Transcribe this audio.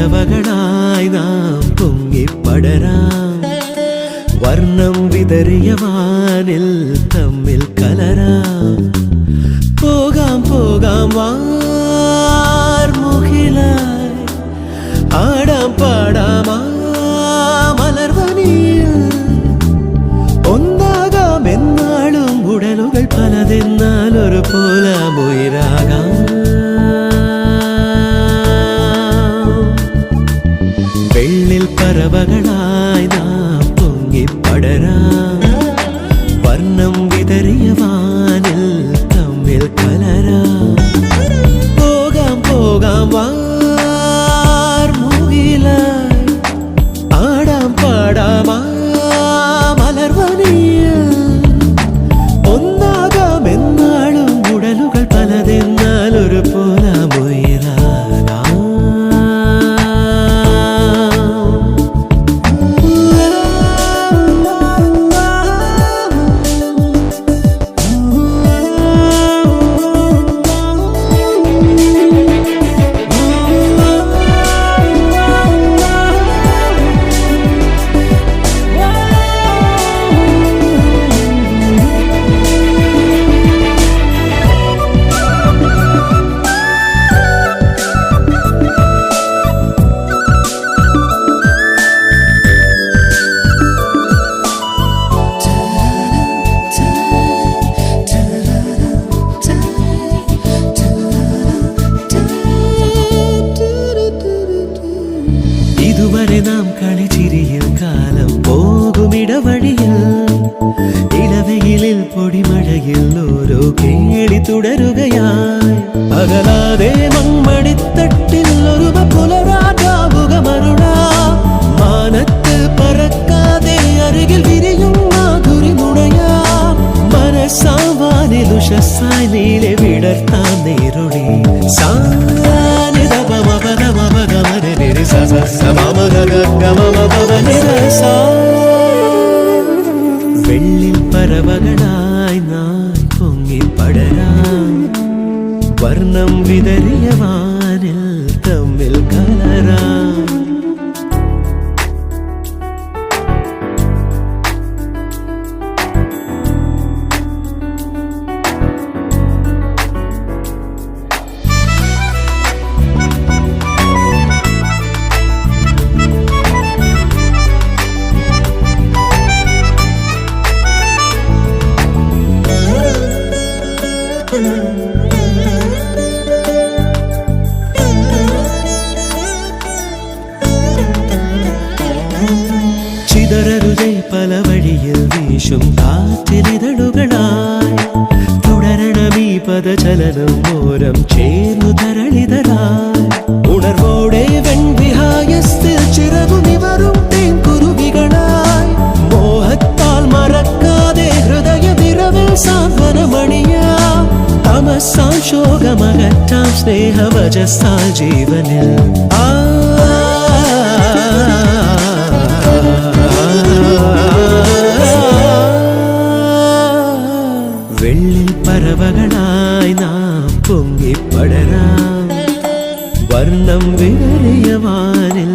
പറവകളായി നാം പൊങ്ങിപ്പടരാം വർണ്ണം വിതറിയ വാനിൽ തമ്മിൽ കലരാം പോകാം പോകാം വാർമുകിലായി ആടാം പാടാം മലർവനിയിൽ ഒന്നാകാം എന്നാളും ഉടലുകൾ പലതെന്നാൽ ഒരു പോലാമുയിരാകാം വെള്ളിൽ പറവകളായി നാം പൊങ്ങിപ്പടരാം വർണ്ണം വിതറിയ വാനിൽ തമ്മിൽ കലരാം പോകാം പോകാം വാർമുകിലായി ആടാം പാടാം മലർവനിയിൽ ഒന്നാകാം എന്നാളും ഉടലുകൾ പലതെന്നാൽ ഒരു പോലാമുയിരാകാം ഇതുവരെ നാം കളിച്ചിരിയിൽ കാലം പോകുമിടവഴിയിൽ ഇടവെയിലിൽ പൊടിമഴയിൽ ഓരോ കേളി തുടരുകയായി അകലാതെ മൺമണിത്തട്ടിൽ ഒരു പുലരാജാവുകമരുളാ മാനത്ത് പറക്കാതെ അരികിൽ വിരിയും മാധുരി മുടയാം മനസ്സാവാനിൽ ഉഷസ്സായി നീലെ വിടർത്താൻ നേരുടി വെള്ളിൽ പറവകളായി നാം പൊങ്ങിപ്പടരാം വർണ്ണം വിതറിയ വാനിൽ തമ്മിൽ കലരാം ചിതറരുതേ പല വഴിയിൽ വീശും കാറ്റിലിതളുകളായി തുടരണമീ പദചലനം ഓരം ചേർന്നു തരളിതരായി ഉണർവോടെ വെൺവിഹായത്തിൽ ചിറകുനിവറും തേൻകുരുവികളായി മോഹത്താൽ മറക്കാതെ ഹൃദയ നിറവിൽ സാന്ത്വനമണിയാം തമസാം ശോകമകറ്റാം സ്നേഹവചസാൽ ജീവനിൽ വെള്ളിൽ പറവകളായി നാം പൊങ്ങിപ്പടരാം വർണ്ണം വിതറിയ വാനിൽ